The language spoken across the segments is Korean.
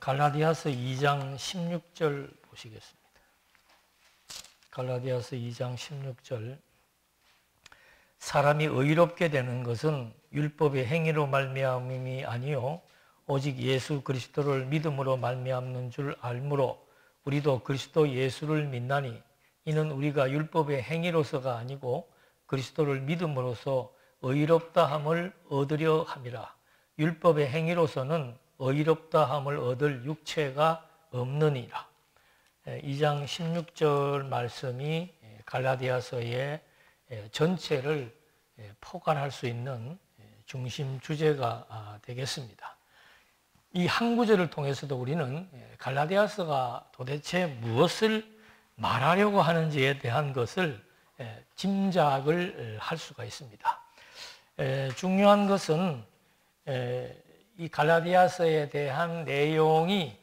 갈라디아서 2장 16절 보시겠습니다. 갈라디아서 2장 16절. 사람이 의롭게 되는 것은 율법의 행위로 말미암음이 아니요 오직 예수 그리스도를 믿음으로 말미암는 줄 알므로 우리도 그리스도 예수를 믿나니 이는 우리가 율법의 행위로서가 아니고 그리스도를 믿음으로써 의롭다함을 얻으려 함이라. 율법의 행위로서는 의롭다함을 얻을 육체가 없느니라. 2장 16절 말씀이 갈라디아서의 전체를 포괄할 수 있는 중심 주제가 되겠습니다. 이 한 구절을 통해서도 우리는 갈라디아서가 도대체 무엇을 말하려고 하는지에 대한 것을 짐작을 할 수가 있습니다. 중요한 것은 이 갈라디아서에 대한 내용이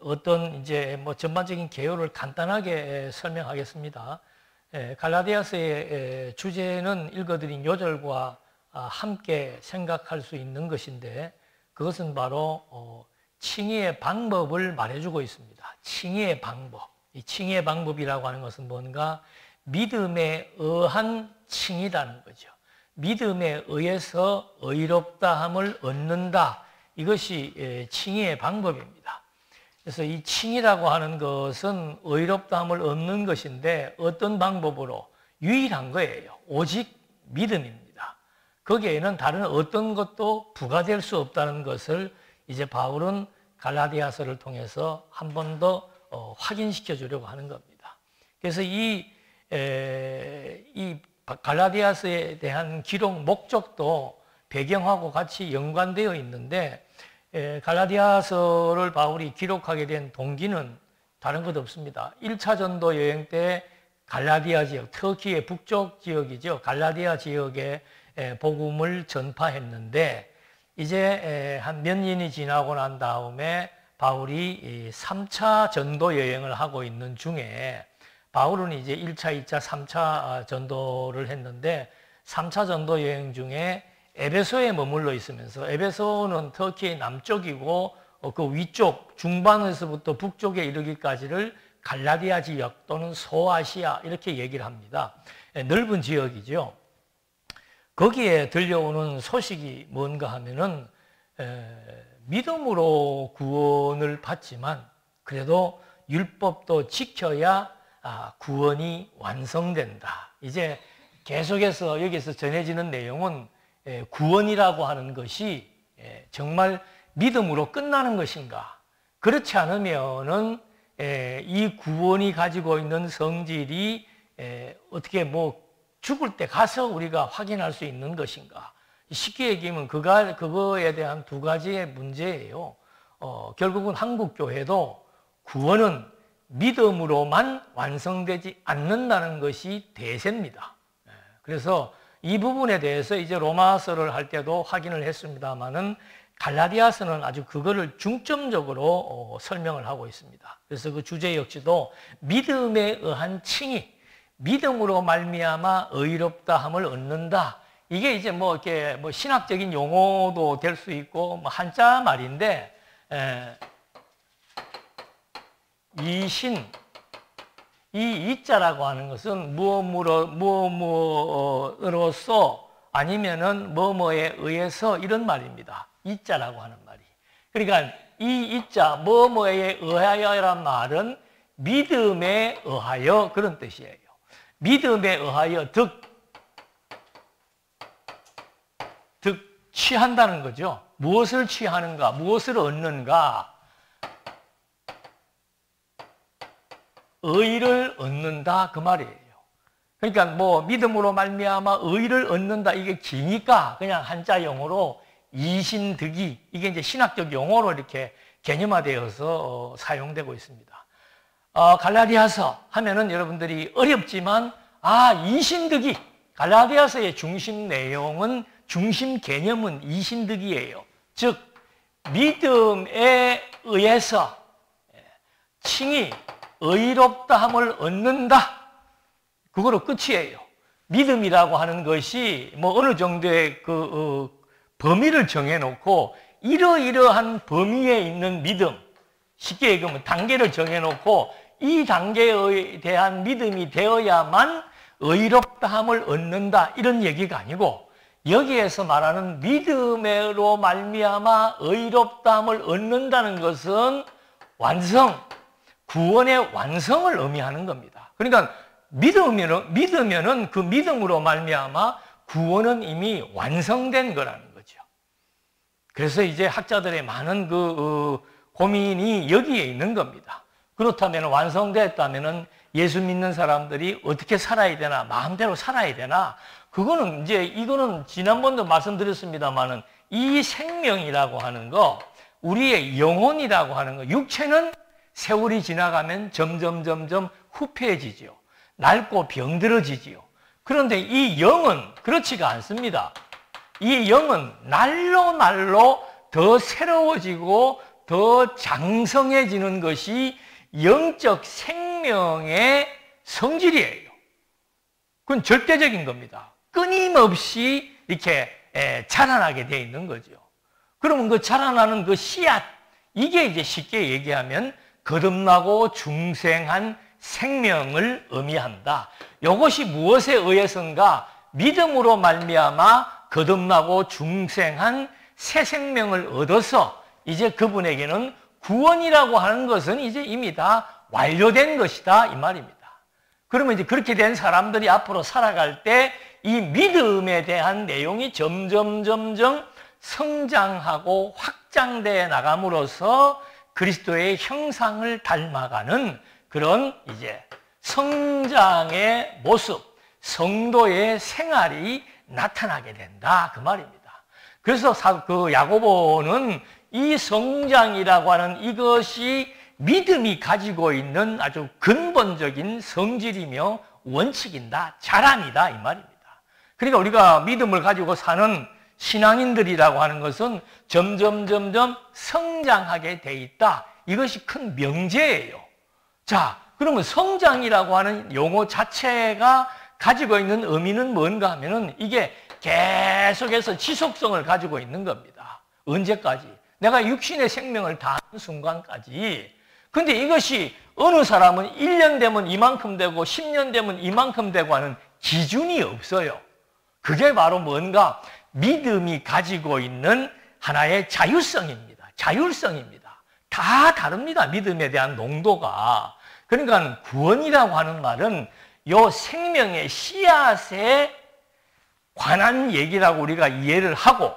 어떤 이제 뭐 전반적인 개요를 간단하게 설명하겠습니다. 갈라디아서의 주제는 읽어드린 요절과 함께 생각할 수 있는 것인데 그것은 바로 칭의의 방법을 말해주고 있습니다. 칭의의 방법. 이 칭의의 방법이라고 하는 것은 뭔가 믿음에 의한 칭의라는 거죠. 믿음에 의해서 의롭다함을 얻는다. 이것이 칭의의 방법입니다. 그래서 이 칭의라고 하는 것은 의롭다함을 얻는 것인데 어떤 방법으로? 유일한 거예요. 오직 믿음입니다. 거기에는 다른 어떤 것도 부과될 수 없다는 것을 이제 바울은 갈라디아서를 통해서 한 번 더 확인시켜 주려고 하는 겁니다. 그래서 이 갈라디아서에 대한 기록 목적도 배경하고 같이 연관되어 있는데 갈라디아서를 바울이 기록하게 된 동기는 다른 것 없습니다. 1차 전도 여행 때 갈라디아 지역, 터키의 북쪽 지역이죠. 갈라디아 지역에 복음을 전파했는데 이제 한 몇 년이 지나고 난 다음에 바울이 3차 전도 여행을 하고 있는 중에 바울은 이제 1차, 2차, 3차 전도를 했는데 3차 전도 여행 중에 에베소에 머물러 있으면서 에베소는 터키의 남쪽이고 그 위쪽 중반에서부터 북쪽에 이르기까지를 갈라디아 지역 또는 소아시아 이렇게 얘기를 합니다. 넓은 지역이죠. 거기에 들려오는 소식이 뭔가 하면은 믿음으로 구원을 받지만 그래도 율법도 지켜야 구원이 완성된다. 이제 계속해서 여기서 전해지는 내용은 구원이라고 하는 것이 정말 믿음으로 끝나는 것인가? 그렇지 않으면은 이 구원이 가지고 있는 성질이 어떻게 뭐 죽을 때 가서 우리가 확인할 수 있는 것인가? 쉽게 얘기하면 그거에 대한 두 가지의 문제예요. 결국은 한국 교회도 구원은 믿음으로만 완성되지 않는다는 것이 대세입니다. 그래서 이 부분에 대해서 이제 로마서를 할 때도 확인을 했습니다만은 갈라디아서는 아주 그거를 중점적으로 설명을 하고 있습니다. 그래서 그 주제 역시도 믿음에 의한 칭의, 믿음으로 말미암아 의롭다함을 얻는다. 이게 이제 뭐 이렇게 뭐 신학적인 용어도 될 수 있고 뭐 한자 말인데 이신 이 이자라고 하는 것은 무엇으로서 아니면은 뭐뭐에 의해서 이런 말입니다. 이자라고 하는 말이. 그러니까 이 이자 뭐뭐에 의하여란 말은 믿음에 의하여 그런 뜻이에요. 믿음에 의하여 취한다는 거죠. 무엇을 취하는가? 무엇을 얻는가? 의를 얻는다 그 말이에요. 그러니까 뭐 믿음으로 말미암아 의를 얻는다 이게 기니까 그냥 한자 용어로 이신득이 이게 이제 신학적 용어로 이렇게 개념화되어서 사용되고 있습니다. 갈라디아서 하면은 여러분들이 어렵지만 이신득이 갈라디아서의 중심 내용은 중심 개념은 이신득이에요. 즉 믿음에 의해서 칭의 의롭다함을 얻는다. 그거로 끝이에요. 믿음이라고 하는 것이 뭐 어느 정도의 그 범위를 정해놓고 이러이러한 범위에 있는 믿음, 쉽게 얘기하면 단계를 정해놓고 이 단계에 대한 믿음이 되어야만 의롭다함을 얻는다, 이런 얘기가 아니고, 여기에서 말하는 믿음으로 말미암아 의롭다함을 얻는다는 것은 완성, 구원의 완성을 의미하는 겁니다. 그러니까 믿으면은 그 믿음으로 말미암아 구원은 이미 완성된 거라는 거죠. 그래서 이제 학자들의 많은 고민이 여기에 있는 겁니다. 그렇다면 완성됐다면은 예수 믿는 사람들이 어떻게 살아야 되나, 마음대로 살아야 되나? 그거는 이거는 지난번도 말씀드렸습니다만은 이 생명이라고 하는 거, 우리의 영혼이라고 하는 거, 육체는 세월이 지나가면 점점 후패해지지요. 낡고 병들어지지요. 그런데 이 영은 그렇지가 않습니다. 이 영은 날로 더 새로워지고 더 장성해지는 것이 영적 생명의 성질이에요. 그건 절대적인 겁니다. 끊임없이 이렇게 자라나게 돼 있는 거죠. 그러면 그 자라나는 그 씨앗, 이게 이제 쉽게 얘기하면 거듭나고 중생한 생명을 의미한다. 이것이 무엇에 의해서인가? 믿음으로 말미암아 거듭나고 중생한 새 생명을 얻어서 이제 그분에게는 구원이라고 하는 것은 이제 이미 다 완료된 것이다, 이 말입니다. 그러면 이제 그렇게 된 사람들이 앞으로 살아갈 때 이 믿음에 대한 내용이 점점 성장하고 확장되어 나감으로써 그리스도의 형상을 닮아가는 그런 이제 성장의 모습, 성도의 생활이 나타나게 된다, 그 말입니다. 그래서 그 야고보는 이 성장이라고 하는 이것이 믿음이 가지고 있는 아주 근본적인 성질이며 원칙이다, 자랑이다, 이 말입니다. 그러니까 우리가 믿음을 가지고 사는 신앙인들이라고 하는 것은 점점 성장하게 돼 있다. 이것이 큰 명제예요. 자, 그러면 성장이라고 하는 용어 자체가 가지고 있는 의미는 뭔가 하면은 이게 계속해서 지속성을 가지고 있는 겁니다. 언제까지? 내가 육신의 생명을 다하는 순간까지. 근데 이것이 어느 사람은 1년 되면 이만큼 되고 10년 되면 이만큼 되고 하는 기준이 없어요. 그게 바로 뭔가 믿음이 가지고 있는 하나의 자율성입니다. 자율성입니다. 다 다릅니다. 믿음에 대한 농도가. 그러니까 구원이라고 하는 말은 요 생명의 씨앗에 관한 얘기라고 우리가 이해를 하고,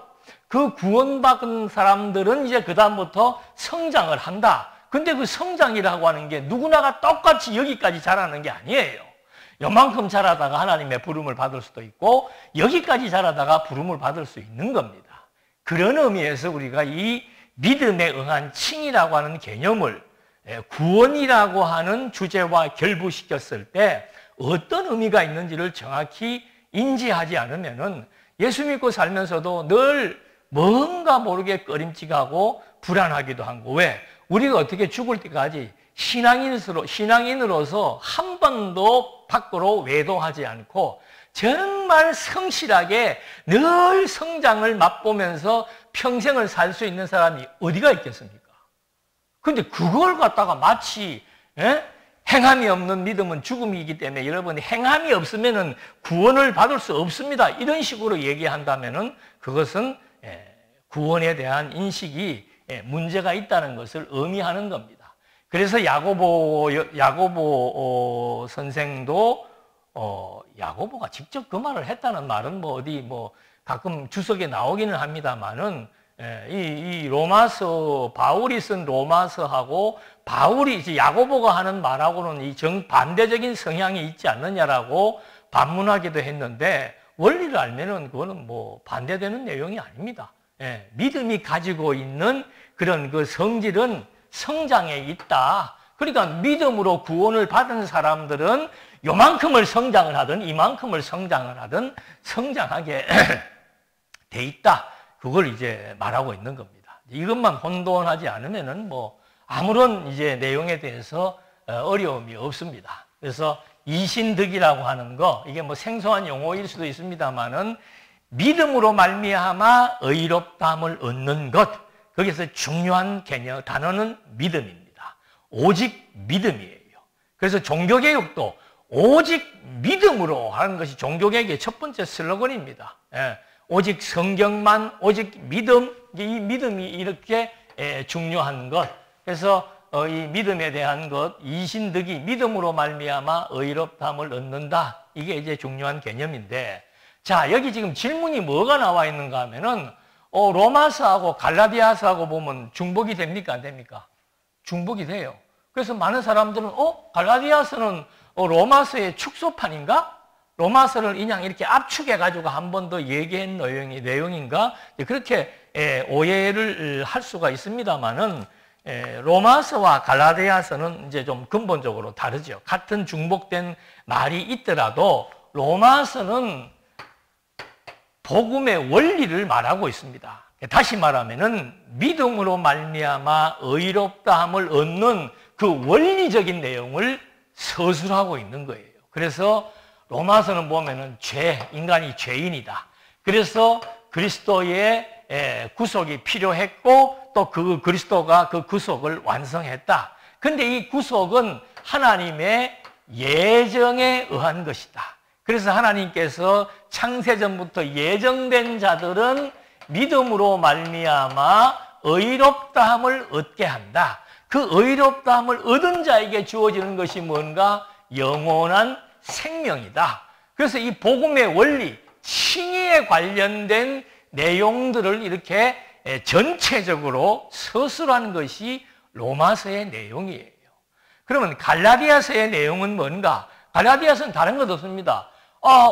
그 구원받은 사람들은 이제 그다음부터 성장을 한다. 근데 그 성장이라고 하는 게 누구나가 똑같이 여기까지 자라는 게 아니에요. 요만큼 자라다가 하나님의 부름을 받을 수도 있고 여기까지 자라다가 부름을 받을 수 있는 겁니다. 그런 의미에서 우리가 이 믿음에 응한 칭이라고 하는 개념을 구원이라고 하는 주제와 결부시켰을 때 어떤 의미가 있는지를 정확히 인지하지 않으면은 예수 믿고 살면서도 늘 뭔가 모르게 꺼림칙하고 불안하기도 하고, 왜? 우리가 어떻게 죽을 때까지 신앙인으로서 한 번도 밖으로 외도하지 않고 정말 성실하게 늘 성장을 맛보면서 평생을 살 수 있는 사람이 어디가 있겠습니까? 근데 그걸 갖다가 마치 행함이 없는 믿음은 죽음이기 때문에 여러분 행함이 없으면은 구원을 받을 수 없습니다, 이런 식으로 얘기한다면은 그것은 구원에 대한 인식이 문제가 있다는 것을 의미하는 겁니다. 그래서 야고보 선생도 야고보가 직접 그 말을 했다는 말은 가끔 주석에 나오기는 합니다만은 이 로마서, 바울이 쓴 로마서하고 바울이 이제 야고보가 하는 말하고는 이 정반대적인 성향이 있지 않느냐라고 반문하기도 했는데, 원리를 알면은 그거는 반대되는 내용이 아닙니다. 믿음이 가지고 있는 그런 그 성질은 성장에 있다. 그러니까 믿음으로 구원을 받은 사람들은 요만큼을 성장을 하든 이만큼을 성장을 하든 성장하게 돼 있다. 그걸 이제 말하고 있는 겁니다. 이것만 혼돈하지 않으면은 아무런 이제 내용에 대해서 어려움이 없습니다. 그래서 이신득이라고 하는 거, 이게 생소한 용어일 수도 있습니다만은 믿음으로 말미암아 의롭다함을 얻는 것, 거기서 중요한 개념, 단어는 믿음입니다. 오직 믿음이에요. 그래서 종교개혁도 오직 믿음으로 하는 것이 종교개혁의 첫 번째 슬로건입니다. 예, 오직 성경만, 오직 믿음, 이 믿음이 이렇게 중요한 것. 그래서 이 믿음에 대한 것, 이신득이 믿음으로 말미암아 의롭다함을 얻는다. 이게 이제 중요한 개념인데, 자, 여기 지금 질문이 뭐가 나와 있는가 하면은, 로마서하고 갈라디아서하고 보면 중복이 됩니까? 안 됩니까? 중복이 돼요. 그래서 많은 사람들은, 갈라디아서는 로마서의 축소판인가? 로마서를 그냥 이렇게 압축해가지고 한 번 더 얘기한 내용인가? 그렇게 오해를 할 수가 있습니다만은, 로마서와 갈라디아서는 이제 좀 근본적으로 다르죠. 같은 중복된 말이 있더라도 로마서는 복음의 원리를 말하고 있습니다. 다시 말하면은 믿음으로 말미암아 의롭다함을 얻는 그 원리적인 내용을 서술하고 있는 거예요. 그래서 로마서는 보면은 인간이 죄인이다. 그래서 그리스도의 구속이 필요했고 또 그 그리스도가 그 구속을 완성했다. 근데 이 구속은 하나님의 예정에 의한 것이다. 그래서 하나님께서 창세전부터 예정된 자들은 믿음으로 말미암아 의롭다함을 얻게 한다. 그 의롭다함을 얻은 자에게 주어지는 것이 뭔가? 영원한 생명이다. 그래서 이 복음의 원리, 칭의에 관련된 내용들을 이렇게 전체적으로 서술한 것이 로마서의 내용이에요. 그러면 갈라디아서의 내용은 뭔가? 갈라디아서는 다른 것 없습니다.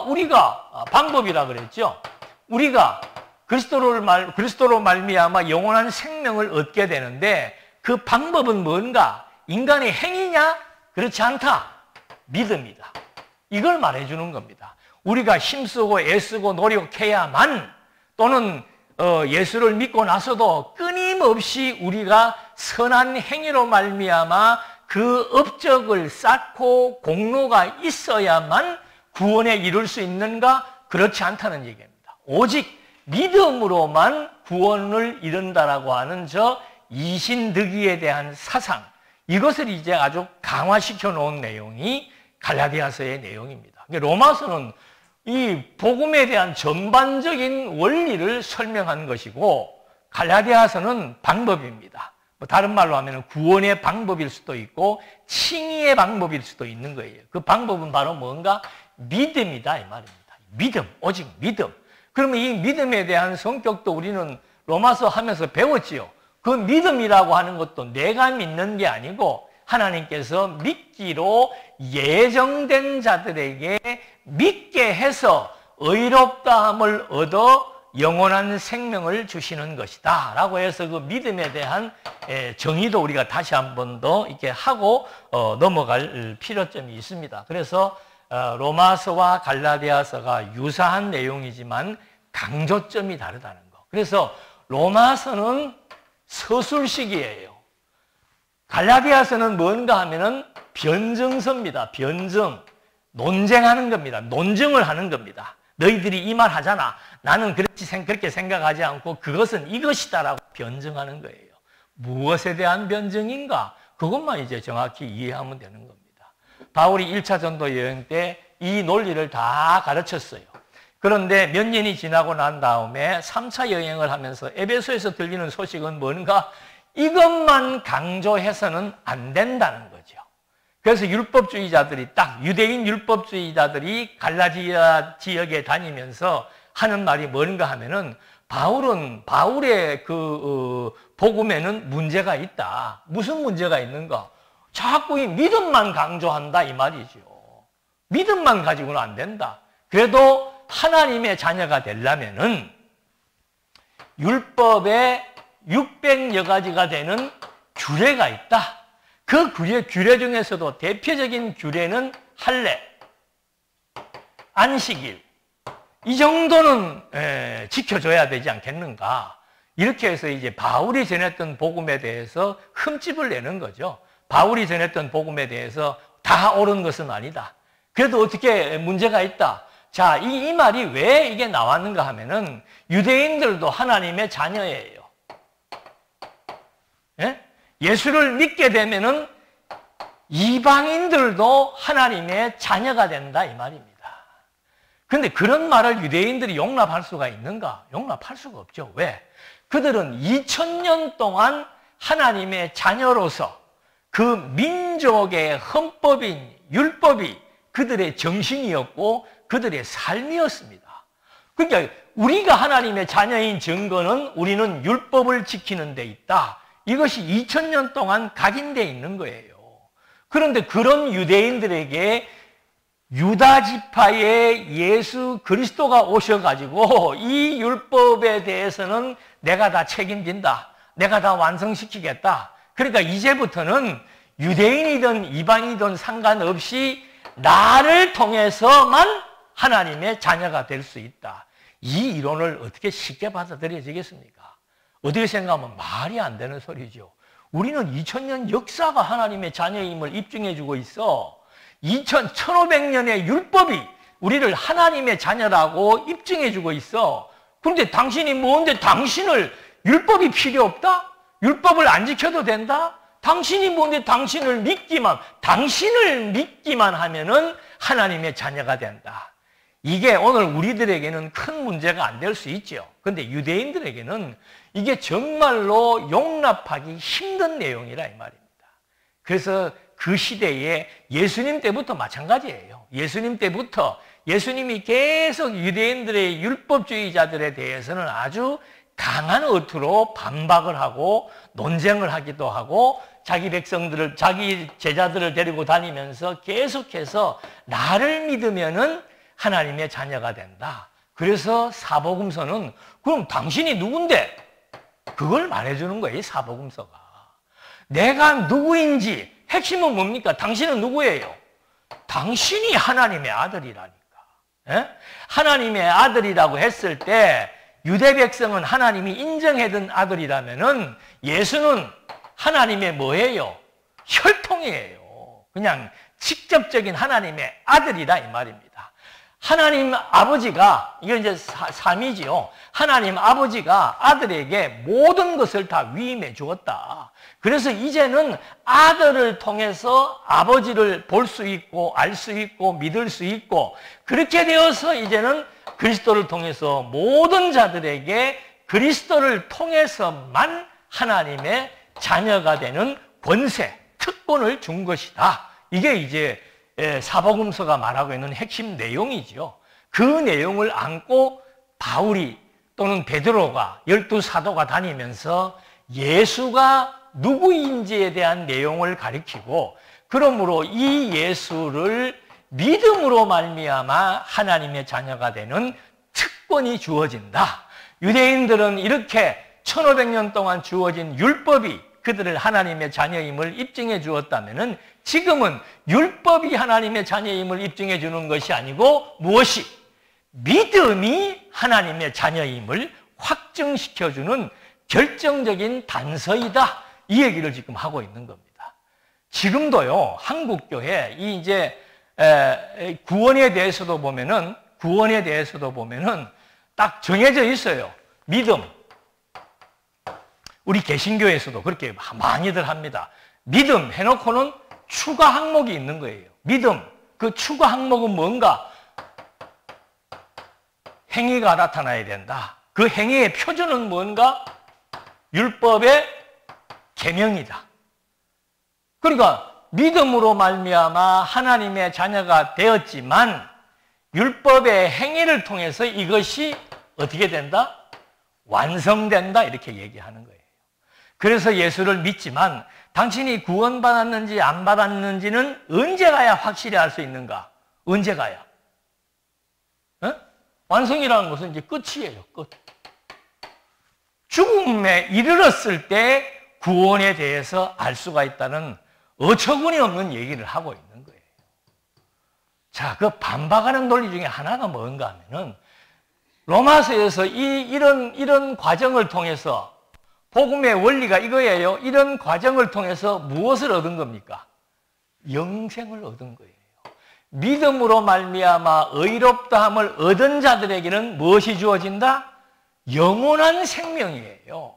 우리가 방법이라 그랬죠. 우리가 그리스도로 말미암아 영원한 생명을 얻게 되는데 그 방법은 뭔가? 인간의 행위냐? 그렇지 않다. 믿음이다. 이걸 말해주는 겁니다. 우리가 힘쓰고 애쓰고 노력해야만 또는 예수를 믿고 나서도 끊임없이 우리가 선한 행위로 말미암아 그 업적을 쌓고 공로가 있어야만 구원에 이룰 수 있는가? 그렇지 않다는 얘기입니다. 오직 믿음으로만 구원을 이룬다라고 하는 저 이신득이에 대한 사상, 이것을 이제 아주 강화시켜 놓은 내용이 갈라디아서의 내용입니다. 로마서는 이 복음에 대한 전반적인 원리를 설명한 것이고 갈라디아서는 방법입니다. 다른 말로 하면 구원의 방법일 수도 있고 칭의의 방법일 수도 있는 거예요. 그 방법은 바로 뭔가? 믿음이다 이 말입니다. 믿음, 오직 믿음. 그러면 이 믿음에 대한 성격도 우리는 로마서 하면서 배웠지요. 그 믿음이라고 하는 것도 내가 믿는 게 아니고 하나님께서 믿기로 예정된 자들에게 믿게 해서 의롭다함을 얻어 영원한 생명을 주시는 것이다 라고 해서 그 믿음에 대한 정의도 우리가 다시 한 번 더 이렇게 하고 넘어갈 필요점이 있습니다. 그래서 로마서와 갈라디아서가 유사한 내용이지만 강조점이 다르다는 거. 그래서 로마서는 서술식이에요. 갈라디아서는 뭔가 하면은 변증서입니다. 변증. 논쟁하는 겁니다. 논증을 하는 겁니다. 너희들이 이 말 하잖아. 나는 그렇게 생각하지 않고 그것은 이것이다라고 변증하는 거예요. 무엇에 대한 변증인가? 그것만 이제 정확히 이해하면 되는 겁니다. 바울이 1차 전도 여행 때 이 논리를 다 가르쳤어요. 그런데 몇 년이 지나고 난 다음에 3차 여행을 하면서 에베소에서 들리는 소식은 뭔가? 이것만 강조해서는 안 된다는 거죠. 그래서 율법주의자들이 유대인 율법주의자들이 갈라디아 지역에 다니면서 하는 말이 뭔가 하면은 바울의 그 복음에는 문제가 있다. 무슨 문제가 있는가? 자꾸 이 믿음만 강조한다 이 말이죠. 믿음만 가지고는 안 된다. 그래도 하나님의 자녀가 되려면은 율법에 600여 가지가 되는 규례가 있다. 그 규례 중에서도 대표적인 규례는 할례, 안식일, 이 정도는 지켜줘야 되지 않겠는가. 이렇게 해서 이제 바울이 전했던 복음에 대해서 흠집을 내는 거죠. 바울이 전했던 복음에 대해서 다 옳은 것은 아니다. 그래도 어떻게 문제가 있다. 자, 이 말이 왜 이게 나왔는가 하면은 유대인들도 하나님의 자녀예요. 예? 예수를 믿게 되면은 이방인들도 하나님의 자녀가 된다 이 말입니다. 그런데 그런 말을 유대인들이 용납할 수가 있는가? 용납할 수가 없죠. 왜? 그들은 2000년 동안 하나님의 자녀로서 그 민족의 헌법인 율법이 그들의 정신이었고 그들의 삶이었습니다. 그러니까 우리가 하나님의 자녀인 증거는 우리는 율법을 지키는 데 있다. 이것이 2000년 동안 각인되어 있는 거예요. 그런데 그런 유대인들에게 유다 지파의 예수 그리스도가 오셔가지고 이 율법에 대해서는 내가 다 책임진다. 내가 다 완성시키겠다. 그러니까 이제부터는 유대인이든 이방인이든 상관없이 나를 통해서만 하나님의 자녀가 될 수 있다. 이 이론을 어떻게 쉽게 받아들여지겠습니까? 어떻게 생각하면 말이 안 되는 소리죠. 우리는 2000년 역사가 하나님의 자녀임을 입증해주고 있어. 1500년의 율법이 우리를 하나님의 자녀라고 입증해주고 있어. 그런데 당신이 뭔데 당신을 율법이 필요 없다? 율법을 안 지켜도 된다? 당신이 뭔데 당신을 믿기만 하면은 하나님의 자녀가 된다. 이게 오늘 우리들에게는 큰 문제가 안 될 수 있죠. 그런데 유대인들에게는 이게 정말로 용납하기 힘든 내용이라 이 말입니다. 그래서 그 시대에 예수님 때부터 마찬가지예요. 예수님 때부터 예수님이 계속 유대인들의 율법주의자들에 대해서는 아주 강한 어투로 반박을 하고 논쟁을 하기도 하고 자기 백성들을, 자기 제자들을 데리고 다니면서 계속해서 나를 믿으면은 하나님의 자녀가 된다. 그래서 사복음서는 그럼 당신이 누군데? 그걸 말해주는 거예요, 이 사복음서가. 내가 누구인지 핵심은 뭡니까? 당신은 누구예요? 당신이 하나님의 아들이라니까. 예? 하나님의 아들이라고 했을 때 유대 백성은 하나님이 인정해둔 아들이라면은 예수는 하나님의 뭐예요? 혈통이에요. 그냥 직접적인 하나님의 아들이다 이 말입니다. 하나님 아버지가, 이건 이제 삼이지요. 하나님 아버지가 아들에게 모든 것을 다 위임해 주었다. 그래서 이제는 아들을 통해서 아버지를 볼 수 있고 알 수 있고 믿을 수 있고 그렇게 되어서 이제는 그리스도를 통해서 모든 자들에게 그리스도를 통해서만 하나님의 자녀가 되는 권세, 특권을 준 것이다. 이게 이제 사복음서가 말하고 있는 핵심 내용이죠. 그 내용을 안고 바울이 또는 베드로가 12사도가 다니면서 예수가 누구인지에 대한 내용을 가리키고 그러므로 이 예수를 믿음으로 말미암아 하나님의 자녀가 되는 특권이 주어진다. 유대인들은 이렇게 1500년 동안 주어진 율법이 그들을 하나님의 자녀임을 입증해 주었다면은 지금은 율법이 하나님의 자녀임을 입증해 주는 것이 아니고 무엇이? 믿음이 하나님의 자녀임을 확증시켜 주는 결정적인 단서이다. 이 얘기를 지금 하고 있는 겁니다. 지금도요, 한국교회, 이 이제, 구원에 대해서도 보면은 딱 정해져 있어요. 믿음. 우리 개신교에서도 그렇게 많이들 합니다. 믿음 해놓고는 추가 항목이 있는 거예요. 믿음. 그 추가 항목은 뭔가? 행위가 나타나야 된다. 그 행위의 표준은 뭔가? 율법의 계명이다. 그러니까 믿음으로 말미암아 하나님의 자녀가 되었지만 율법의 행위를 통해서 이것이 어떻게 된다? 완성된다. 이렇게 얘기하는 거예요. 그래서 예수를 믿지만 당신이 구원받았는지 안 받았는지는 언제 가야 확실히 알 수 있는가? 언제 가야? 완성이라는 것은 이제 끝이에요. 끝. 죽음에 이르렀을 때 구원에 대해서 알 수가 있다는 어처구니 없는 얘기를 하고 있는 거예요. 자, 그 반박하는 논리 중에 하나가 뭔가 하면은 로마서에서 이런 과정을 통해서 복음의 원리가 이거예요. 이런 과정을 통해서 무엇을 얻은 겁니까? 영생을 얻은 거예요. 믿음으로 말미암아 의롭다함을 얻은 자들에게는 무엇이 주어진다? 영원한 생명이에요.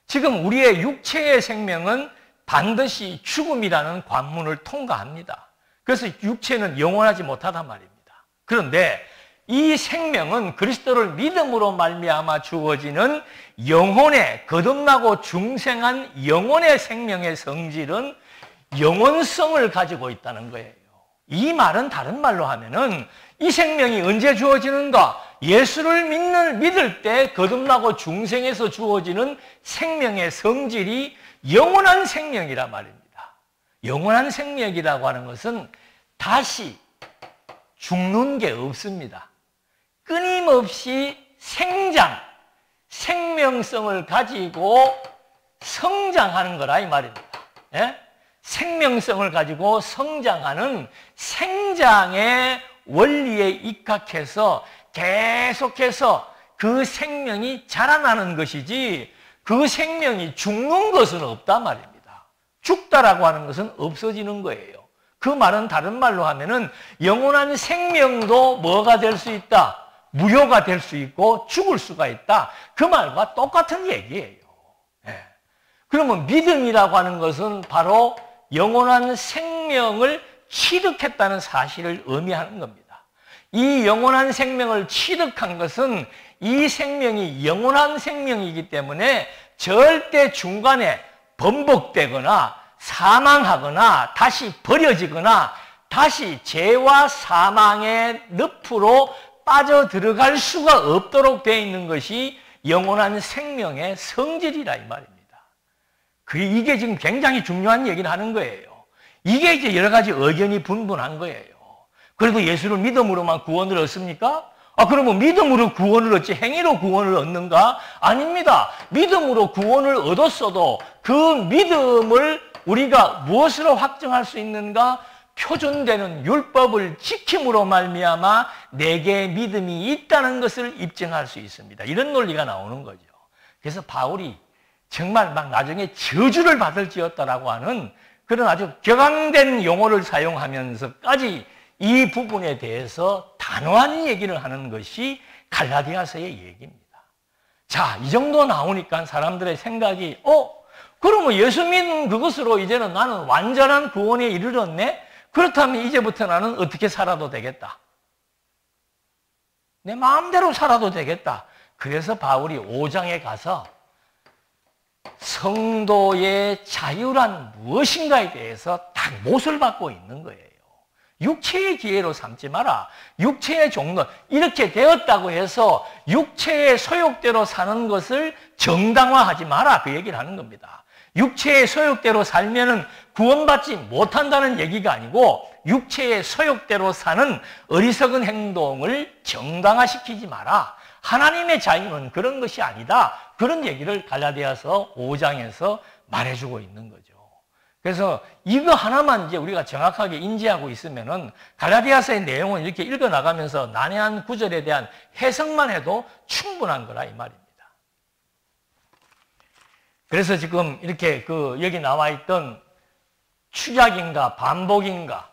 지금 우리의 육체의 생명은 반드시 죽음이라는 관문을 통과합니다. 그래서 육체는 영원하지 못하단 말입니다. 그런데 이 생명은 그리스도를 믿음으로 말미암아 주어지는 영혼의 거듭나고 중생한 영혼의 생명의 성질은 영원성을 가지고 있다는 거예요. 이 말은 다른 말로 하면은 이 생명이 언제 주어지는가? 예수를 믿을 때 거듭나고 중생에서 주어지는 생명의 성질이 영원한 생명이란 말입니다. 영원한 생명이라고 하는 것은 다시 죽는 게 없습니다. 끊임없이 생명성을 가지고 성장하는 거라 이 말입니다. 예? 생명성을 가지고 성장하는 생장의 원리에 입각해서 계속해서 그 생명이 자라나는 것이지 그 생명이 죽는 것은 없단 말입니다. 죽다라고 하는 것은 없어지는 거예요. 그 말은 다른 말로 하면은 영원한 생명도 뭐가 될 수 있다? 무효가 될 수 있고 죽을 수가 있다. 그 말과 똑같은 얘기예요. 예. 그러면 믿음이라고 하는 것은 바로 영원한 생명을 취득했다는 사실을 의미하는 겁니다. 이 영원한 생명을 취득한 것은 이 생명이 영원한 생명이기 때문에 절대 중간에 번복되거나 사망하거나 다시 버려지거나 다시 죄와 사망의 늪으로 빠져들어갈 수가 없도록 되어 있는 것이 영원한 생명의 성질이라 이 말입니다. 이게 지금 굉장히 중요한 얘기를 하는 거예요. 이게 이제 여러 가지 의견이 분분한 거예요. 그래도 예수를 믿음으로만 구원을 얻습니까? 그러면 믿음으로 구원을 얻지 행위로 구원을 얻는가? 아닙니다. 믿음으로 구원을 얻었어도 그 믿음을 우리가 무엇으로 확정할 수 있는가? 표준되는 율법을 지킴으로 말미암아 내게 믿음이 있다는 것을 입증할 수 있습니다. 이런 논리가 나오는 거죠. 그래서 바울이 정말 막 나중에 저주를 받을지었다라고 하는 그런 아주 격앙된 용어를 사용하면서까지 이 부분에 대해서 단호한 얘기를 하는 것이 갈라디아서의 얘기입니다. 자, 이 정도 나오니까 사람들의 생각이 그러면 예수 믿는 그것으로 이제는 나는 완전한 구원에 이르렀네? 그렇다면 이제부터 나는 어떻게 살아도 되겠다. 내 마음대로 살아도 되겠다. 그래서 바울이 5장에 가서 성도의 자유란 무엇인가에 대해서 딱 못을 받고 있는 거예요. 육체의 기회로 삼지 마라. 육체의 종로, 이렇게 되었다고 해서 육체의 소욕대로 사는 것을 정당화하지 마라. 그 얘기를 하는 겁니다. 육체의 소욕대로 살면은 구원받지 못한다는 얘기가 아니고 육체의 소욕대로 사는 어리석은 행동을 정당화시키지 마라. 하나님의 자유는 그런 것이 아니다. 그런 얘기를 갈라디아서 5장에서 말해주고 있는 거죠. 그래서 이거 하나만 이제 우리가 정확하게 인지하고 있으면은 갈라디아서의 내용을 이렇게 읽어나가면서 난해한 구절에 대한 해석만 해도 충분한 거라 이 말입니다. 그래서 지금 이렇게 여기 나와 있던 축약인가 반복인가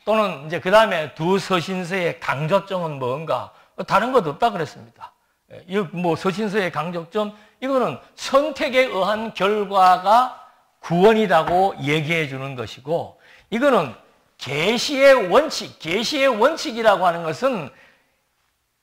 또는 이제 그 다음에 두 서신서의 강조점은 뭔가 다른 것 없다 그랬습니다. 서신서의 강조점 이거는 선택에 의한 결과가 구원이라고 얘기해 주는 것이고 이거는 계시의 원칙이라고 하는 것은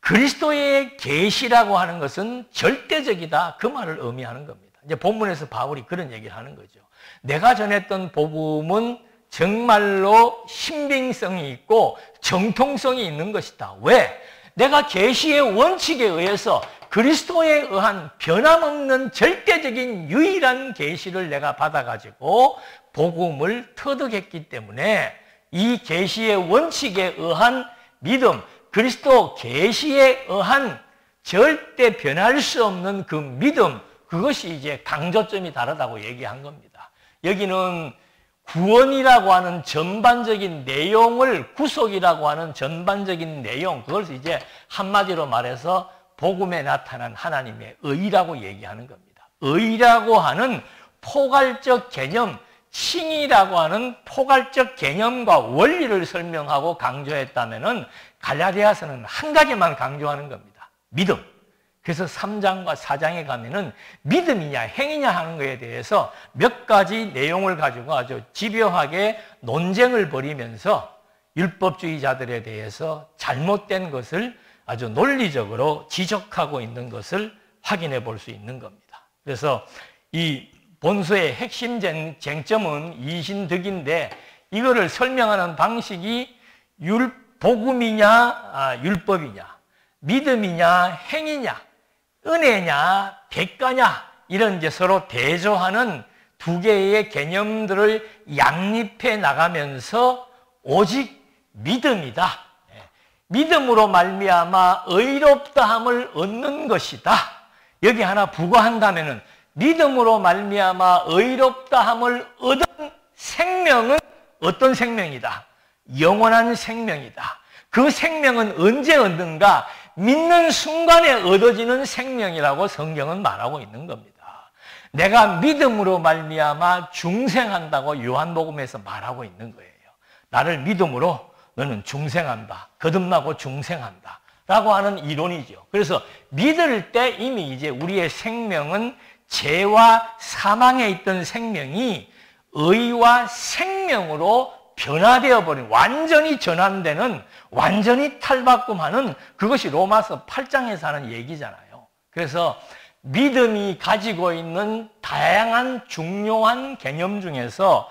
그리스도의 계시라고 하는 것은 절대적이다. 그 말을 의미하는 겁니다. 이제 본문에서 바울이 그런 얘기를 하는 거죠. 내가 전했던 복음은 정말로 신빙성이 있고 정통성이 있는 것이다. 왜? 내가 계시의 원칙에 의해서 그리스도에 의한 변함없는 절대적인 유일한 계시를 내가 받아가지고 복음을 터득했기 때문에 이 계시의 원칙에 의한 믿음, 그리스도 계시에 의한 절대 변할 수 없는 그 믿음, 그것이 이제 강조점이 다르다고 얘기한 겁니다. 여기는 구원이라고 하는 전반적인 내용을 구속이라고 하는 전반적인 내용, 그걸 이제 한마디로 말해서 복음에 나타난 하나님의 의라고 얘기하는 겁니다. 의라고 하는 포괄적 개념, 칭의라고 하는 포괄적 개념과 원리를 설명하고 강조했다면은 갈라디아서는 한 가지만 강조하는 겁니다. 믿음. 그래서 3장과 4장에 가면은 믿음이냐 행위냐 하는 것에 대해서 몇 가지 내용을 가지고 아주 집요하게 논쟁을 벌이면서 율법주의자들에 대해서 잘못된 것을 아주 논리적으로 지적하고 있는 것을 확인해 볼 수 있는 겁니다. 그래서 이 본서의 핵심 쟁점은 이신득인데 이거를 설명하는 방식이 복음이냐 율법이냐, 믿음이냐 행위냐, 은혜냐 대가냐, 이런 이제 서로 대조하는 두 개의 개념들을 양립해 나가면서 오직 믿음이다, 믿음으로 말미암아 의롭다함을 얻는 것이다, 여기 하나 부과한다면은 믿음으로 말미암아 의롭다함을 얻은 생명은 어떤 생명이다? 영원한 생명이다. 그 생명은 언제 얻는가? 믿는 순간에 얻어지는 생명이라고 성경은 말하고 있는 겁니다. 내가 믿음으로 말미암아 중생한다고 요한복음에서 말하고 있는 거예요. 나를 믿음으로 너는 중생한다, 거듭나고 중생한다 라고 하는 이론이죠. 그래서 믿을 때 이미 이제 우리의 생명은 죄와 사망에 있던 생명이 의와 생명으로 변화되어 버린, 완전히 전환되는, 완전히 탈바꿈하는, 그것이 로마서 8장에서 하는 얘기잖아요. 그래서 믿음이 가지고 있는 다양한 중요한 개념 중에서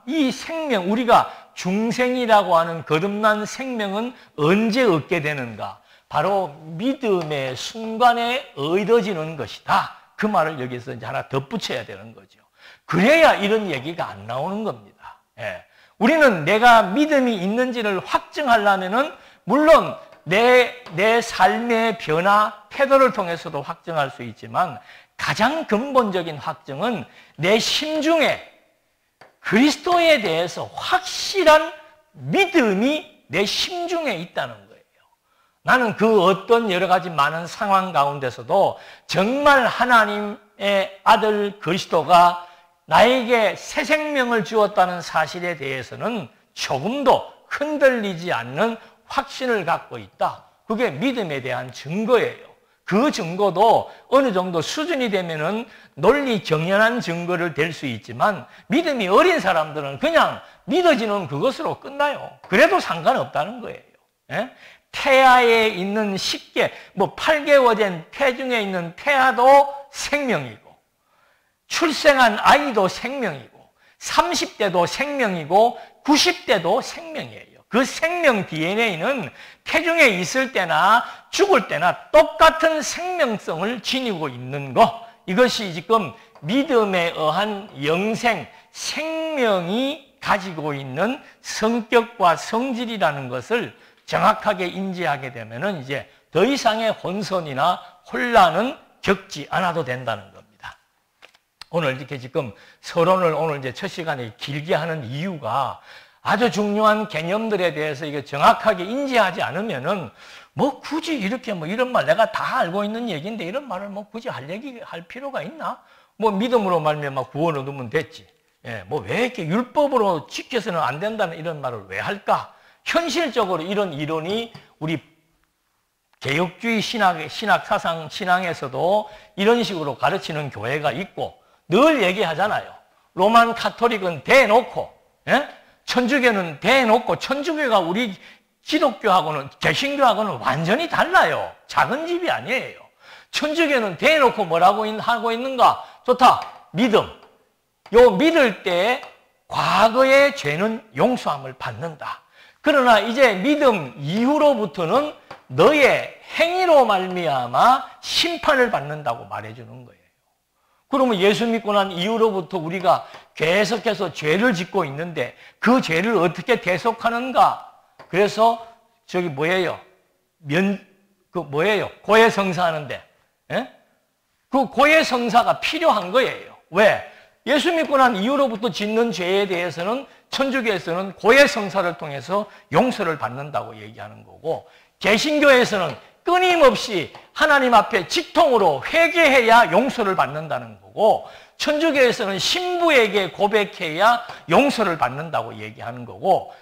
이 생명, 우리가 중생이라고 하는 거듭난 생명은 언제 얻게 되는가? 바로 믿음의 순간에 얻어지는 것이다. 그 말을 여기서 이제 하나 덧붙여야 되는 거죠. 그래야 이런 얘기가 안 나오는 겁니다. 우리는 내가 믿음이 있는지를 확증하려면은 물론 내 삶의 변화, 태도를 통해서도 확증할 수 있지만 가장 근본적인 확증은 내 심중에 그리스도에 대해서 확실한 믿음이 내 심중에 있다는 거예요. 나는 그 어떤 여러 가지 많은 상황 가운데서도 정말 하나님의 아들 그리스도가 나에게 새 생명을 주었다는 사실에 대해서는 조금도 흔들리지 않는 확신을 갖고 있다. 그게 믿음에 대한 증거예요. 그 증거도 어느 정도 수준이 되면은 논리 정연한 증거를 댈 수 있지만 믿음이 어린 사람들은 그냥 믿어지는 그것으로 끝나요. 그래도 상관없다는 거예요. 태아에 있는 8개월 된 태중에 있는 태아도 생명이고, 출생한 아이도 생명이고, 30대도 생명이고, 90대도 생명이에요. 그 생명 DNA는 태중에 있을 때나 죽을 때나 똑같은 생명성을 지니고 있는 것, 이것이 지금 믿음에 의한 영생, 생명이 가지고 있는 성격과 성질이라는 것을 정확하게 인지하게 되면은 이제 더 이상의 혼선이나 혼란은 겪지 않아도 된다는 겁니다. 오늘 이렇게 지금 서론을 오늘 이제 첫 시간에 길게 하는 이유가 아주 중요한 개념들에 대해서 이게 정확하게 인지하지 않으면은 굳이 이렇게 이런 말 내가 다 알고 있는 얘기인데 이런 말을 굳이 할 필요가 있나? 믿음으로 말미암아 구원 얻으면 됐지. 왜 이렇게 율법으로 지켜서는 안 된다는 이런 말을 왜 할까? 현실적으로 이런 이론이 우리 개혁주의 신학 사상 신앙에서도 이런 식으로 가르치는 교회가 있고 늘 얘기하잖아요. 로만 카톨릭은 대놓고, 천주교는 대놓고, 천주교가 우리 기독교하고는, 개신교하고는 완전히 달라요. 작은 집이 아니에요. 천주교는 대놓고 뭐라고 하고 있는가? 좋다. 믿음. 믿을 때 과거의 죄는 용서함을 받는다. 그러나 이제 믿음 이후로부터는 너의 행위로 말미암아 심판을 받는다고 말해주는 거예요. 그러면 예수 믿고 난 이후로부터 우리가 계속해서 죄를 짓고 있는데 그 죄를 어떻게 대속하는가? 그래서 고해성사 하는데, 그 고해성사가 필요한 거예요. 왜? 예수 믿고 난 이후로부터 짓는 죄에 대해서는 천주교에서는 고해성사를 통해서 용서를 받는다고 얘기하는 거고, 개신교에서는 끊임없이 하나님 앞에 직통으로 회개해야 용서를 받는다는 거고, 천주교에서는 신부에게 고백해야 용서를 받는다고 얘기하는 거고,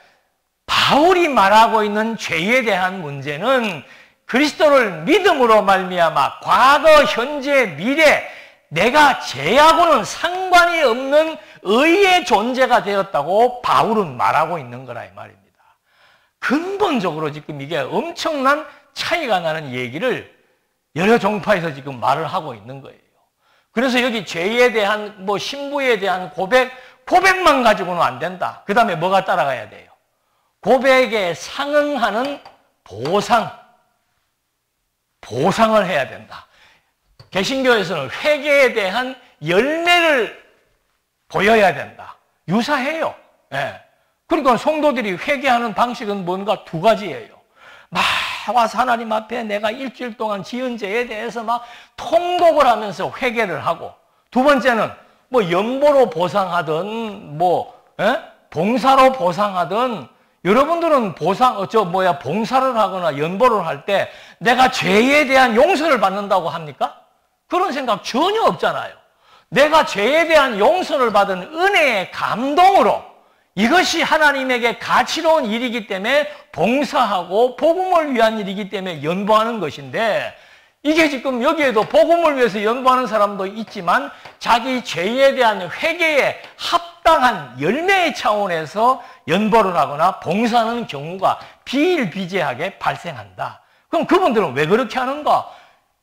바울이 말하고 있는 죄에 대한 문제는 그리스도를 믿음으로 말미암아 과거, 현재, 미래 내가 죄하고는 상관이 없는 의의 존재가 되었다고 바울은 말하고 있는 거라 이 말입니다. 근본적으로 지금 이게 엄청난 차이가 나는 얘기를 여러 종파에서 지금 말을 하고 있는 거예요. 그래서 여기 죄에 대한 신부에 대한 고백만 가지고는 안 된다. 그 다음에 뭐가 따라가야 돼요? 고백에 상응하는 보상을 해야 된다. 개신교에서는 회개에 대한 열매를 보여야 된다. 유사해요. 예. 그러니까 성도들이 회개하는 방식은 뭔가 두 가지예요. 막 와서 하나님 앞에 내가 일주일 동안 지은 죄에 대해서 막 통곡을 하면서 회개를 하고, 두 번째는 연보로 보상하든 봉사로 보상하든, 여러분들은 봉사를 하거나 연보를 할 때 내가 죄에 대한 용서를 받는다고 합니까? 그런 생각 전혀 없잖아요. 내가 죄에 대한 용서를 받은 은혜의 감동으로 이것이 하나님에게 가치로운 일이기 때문에 봉사하고 복음을 위한 일이기 때문에 연보하는 것인데, 이게 지금 여기에도 복음을 위해서 연보하는 사람도 있지만 자기 죄에 대한 회개에 합당한 열매의 차원에서 연보를 하거나 봉사하는 경우가 비일비재하게 발생한다. 그럼 그분들은 왜 그렇게 하는가?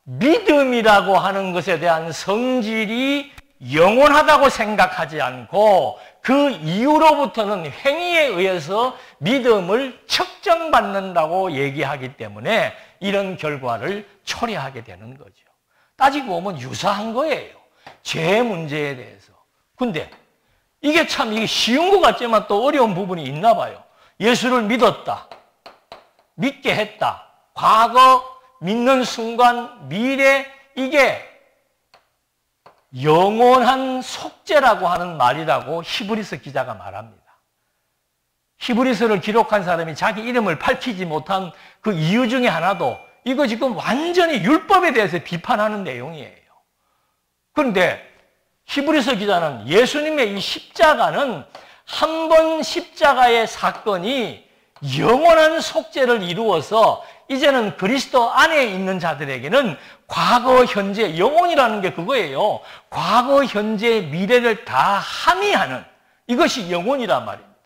믿음이라고 하는 것에 대한 성질이 영원하다고 생각하지 않고 그 이후로부터는 행위에 의해서 믿음을 측정받는다고 얘기하기 때문에 이런 결과를 초래하게 되는 거죠. 따지고 보면 유사한 거예요. 죄 문제에 대해서. 근데 이게 쉬운 것 같지만 또 어려운 부분이 있나 봐요. 예수를 믿었다. 믿게 했다. 과거, 믿는 순간, 미래, 이게 영원한 속죄라고 하는 말이라고 히브리서 기자가 말합니다. 히브리서를 기록한 사람이 자기 이름을 밝히지 못한 그 이유 중에 하나도 이거 지금 완전히 율법에 대해서 비판하는 내용이에요. 그런데 히브리서 기자는 예수님의 이 십자가는 한 번 십자가의 사건이 영원한 속죄를 이루어서 이제는 그리스도 안에 있는 자들에게는 과거, 현재, 영혼이라는 게 그거예요. 과거, 현재, 미래를 다 함의하는 이것이 영혼이란 말입니다.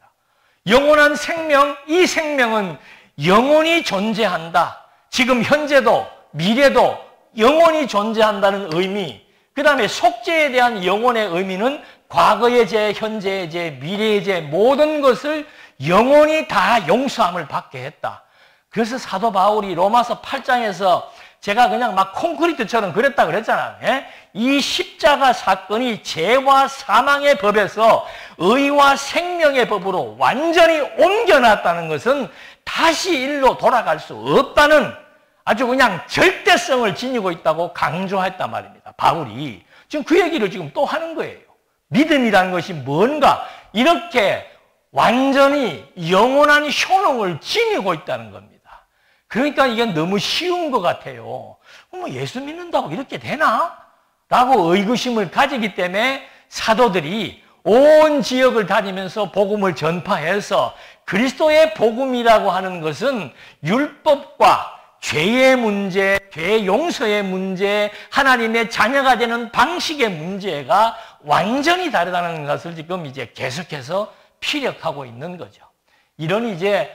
영원한 생명, 이 생명은 영원히 존재한다. 지금 현재도 미래도 영원히 존재한다는 의미, 그 다음에 속죄에 대한 영혼의 의미는 과거의 죄, 현재의 죄, 미래의 죄 모든 것을 영원히 다 용서함을 받게 했다. 그래서 사도 바울이 로마서 8장에서 제가 그냥 막 콘크리트처럼 그랬다 그랬잖아요. 예? 이 십자가 사건이 죄와 사망의 법에서 의와 생명의 법으로 완전히 옮겨놨다는 것은 다시 일로 돌아갈 수 없다는 아주 그냥 절대성을 지니고 있다고 강조했단 말입니다. 바울이 지금 그 얘기를 지금 또 하는 거예요. 믿음이라는 것이 뭔가 이렇게 완전히 영원한 효능을 지니고 있다는 겁니다. 그러니까 이게 너무 쉬운 것 같아요. 예수 믿는다고 이렇게 되나? 라고 의구심을 가지기 때문에 사도들이 온 지역을 다니면서 복음을 전파해서 그리스도의 복음이라고 하는 것은 율법과 죄의 문제, 죄 용서의 문제, 하나님의 자녀가 되는 방식의 문제가 완전히 다르다는 것을 지금 이제 계속해서 피력하고 있는 거죠. 이런 이제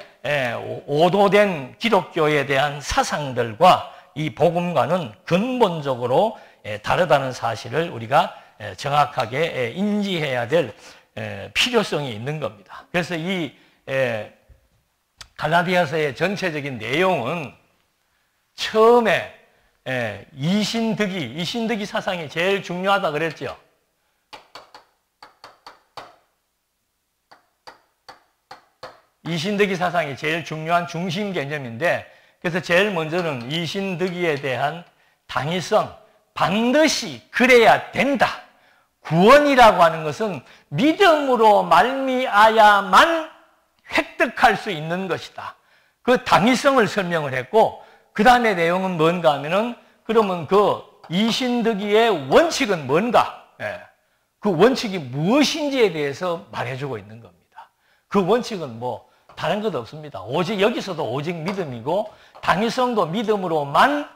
오도된 기독교에 대한 사상들과 이 복음과는 근본적으로 다르다는 사실을 우리가 정확하게 인지해야 될 필요성이 있는 겁니다. 그래서 이 갈라디아서의 전체적인 내용은 처음에 이신득이 사상이 제일 중요하다 그랬죠. 이신득이 사상이 제일 중요한 중심 개념인데, 그래서 제일 먼저는 이신득이에 대한 당위성, 반드시 그래야 된다. 구원이라고 하는 것은 믿음으로 말미암아야만 획득할 수 있는 것이다. 그 당위성을 설명을 했고, 그 다음에 내용은 뭔가 하면은, 그러면 그 이신득이의 원칙은 뭔가, 그 원칙이 무엇인지에 대해서 말해주고 있는 겁니다. 그 원칙은 다른 것 없습니다. 오직 여기서도 오직 믿음이고, 당위성도 믿음으로만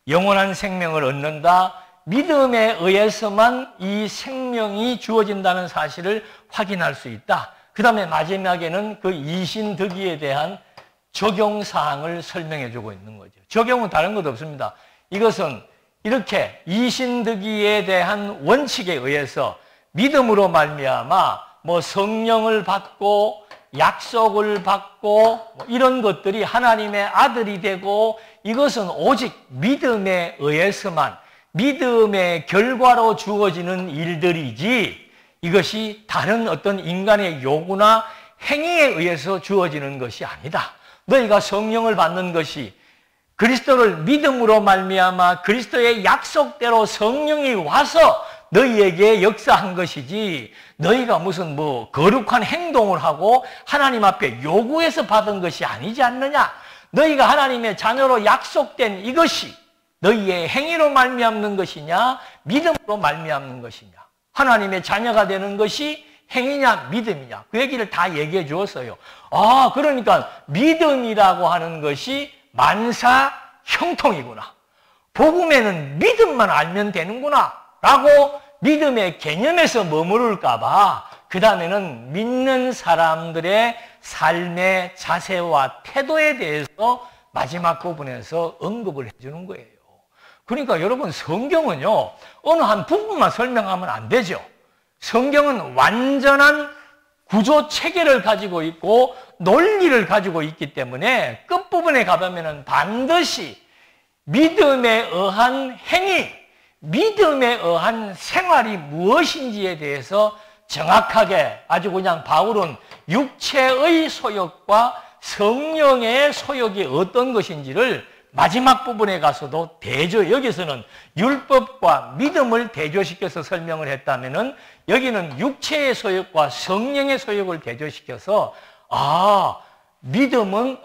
영원한 생명을 얻는다. 믿음에 의해서만 이 생명이 주어진다는 사실을 확인할 수 있다. 그 다음에 마지막에는 그 이신득의에 대한 적용사항을 설명해 주고 있는 거죠. 적용은 다른 것 없습니다. 이것은 이렇게 이신득의에 대한 원칙에 의해서 믿음으로 말미암아 성령을 받고 약속을 받고 이런 것들이 하나님의 아들이 되고, 이것은 오직 믿음에 의해서만, 믿음의 결과로 주어지는 일들이지 이것이 다른 어떤 인간의 요구나 행위에 의해서 주어지는 것이 아니다. 너희가 성령을 받는 것이 그리스도를 믿음으로 말미암아 그리스도의 약속대로 성령이 와서 너희에게 역사한 것이지, 너희가 무슨 거룩한 행동을 하고 하나님 앞에 요구해서 받은 것이 아니지 않느냐. 너희가 하나님의 자녀로 약속된 이것이 너희의 행위로 말미암는 것이냐, 믿음으로 말미암는 것이냐. 하나님의 자녀가 되는 것이 행위냐 믿음이냐, 그 얘기를 다 얘기해 주었어요. 그러니까 믿음이라고 하는 것이 만사 형통이구나. 복음에는 믿음만 알면 되는구나 라고 믿음의 개념에서 머무를까 봐 그 다음에는 믿는 사람들의 삶의 자세와 태도에 대해서 마지막 부분에서 언급을 해주는 거예요. 그러니까 여러분, 성경은요 어느 한 부분만 설명하면 안 되죠. 성경은 완전한 구조 체계를 가지고 있고 논리를 가지고 있기 때문에 끝부분에 가보면 반드시 믿음에 의한 행위, 믿음에 의한 생활이 무엇인지에 대해서 정확하게, 아주 그냥 바울은 육체의 소욕과 성령의 소욕이 어떤 것인지를 마지막 부분에 가서도 여기서는 율법과 믿음을 대조시켜서 설명을 했다면은 여기는 육체의 소욕과 성령의 소욕을 대조시켜서 믿음은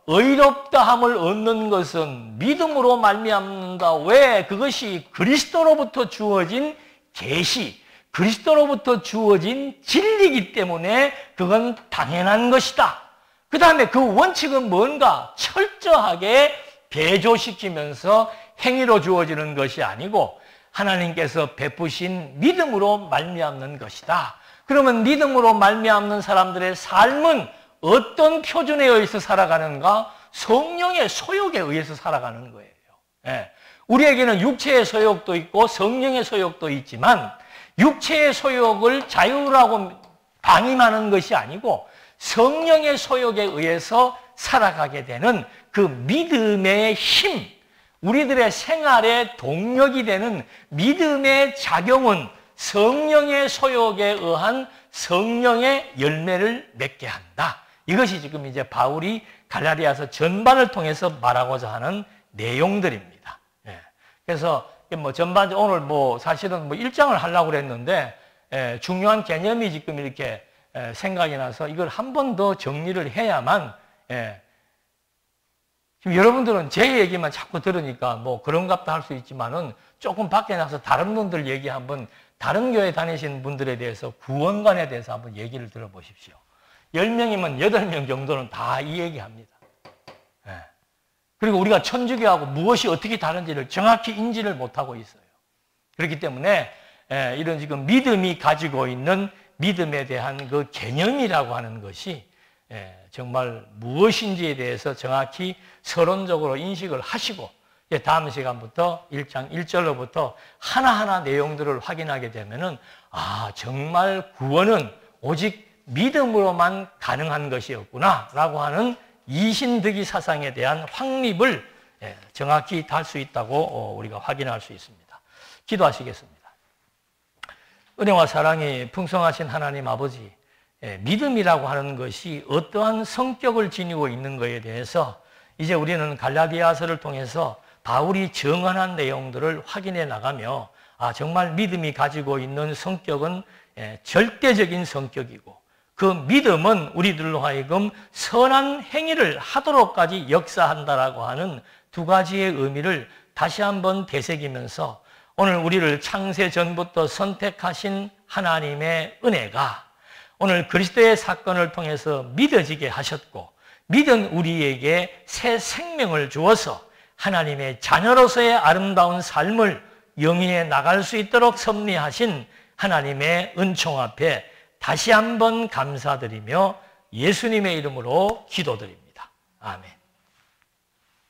의롭다함을 얻는 것은 믿음으로 말미암는다. 왜? 그것이 그리스도로부터 주어진 계시, 그리스도로부터 주어진 진리이기 때문에 그건 당연한 것이다. 그 다음에 그 원칙은 뭔가 철저하게 대조시키면서 행위로 주어지는 것이 아니고 하나님께서 베푸신 믿음으로 말미암는 것이다. 그러면 믿음으로 말미암는 사람들의 삶은 어떤 표준에 의해서 살아가는가? 성령의 소욕에 의해서 살아가는 거예요. 예. 우리에게는 육체의 소욕도 있고 성령의 소욕도 있지만 육체의 소욕을 자유라고 방임하는 것이 아니고 성령의 소욕에 의해서 살아가게 되는 그 믿음의 힘, 우리들의 생활의 동력이 되는 믿음의 작용은 성령의 소욕에 의한 성령의 열매를 맺게 한다. 이것이 지금 이제 바울이 갈라디아서 전반을 통해서 말하고자 하는 내용들입니다. 그래서 전반적으로 오늘 사실은 1장을 하려고 그랬는데 중요한 개념이 지금 이렇게 생각이 나서 이걸 한 번 더 정리를 해야만, 지금 여러분들은 제 얘기만 자꾸 들으니까 그런갑다 할 수 있지만은 조금 밖에 나서 다른 분들 얘기 한번, 다른 교회 다니시는 분들에 대해서 구원관에 대해서 한번 얘기를 들어보십시오. 10명이면 8명 정도는 다 이 얘기합니다. 그리고 우리가 천주교하고 무엇이 어떻게 다른지를 정확히 인지를 못하고 있어요. 그렇기 때문에 이런 지금 믿음이 가지고 있는 믿음에 대한 그 개념이라고 하는 것이 정말 무엇인지에 대해서 정확히 서론적으로 인식을 하시고 다음 시간부터 1장 1절로부터 하나하나 내용들을 확인하게 되면은 정말 구원은 오직 믿음으로만 가능한 것이었구나 라고 하는 이신득의 사상에 대한 확립을 정확히 달 수 있다고 우리가 확인할 수 있습니다. 기도하시겠습니다. 은혜와 사랑이 풍성하신 하나님 아버지, 믿음이라고 하는 것이 어떠한 성격을 지니고 있는 것에 대해서 이제 우리는 갈라디아서를 통해서 바울이 정언한 내용들을 확인해 나가며 정말 믿음이 가지고 있는 성격은 절대적인 성격이고 그 믿음은 우리들로 하여금 선한 행위를 하도록까지 역사한다라고 하는 두 가지의 의미를 다시 한번 되새기면서 오늘 우리를 창세 전부터 선택하신 하나님의 은혜가 오늘 그리스도의 사건을 통해서 믿어지게 하셨고 믿은 우리에게 새 생명을 주어서 하나님의 자녀로서의 아름다운 삶을 영위해 나갈 수 있도록 섭리하신 하나님의 은총 앞에 다시 한번 감사드리며 예수님의 이름으로 기도드립니다. 아멘.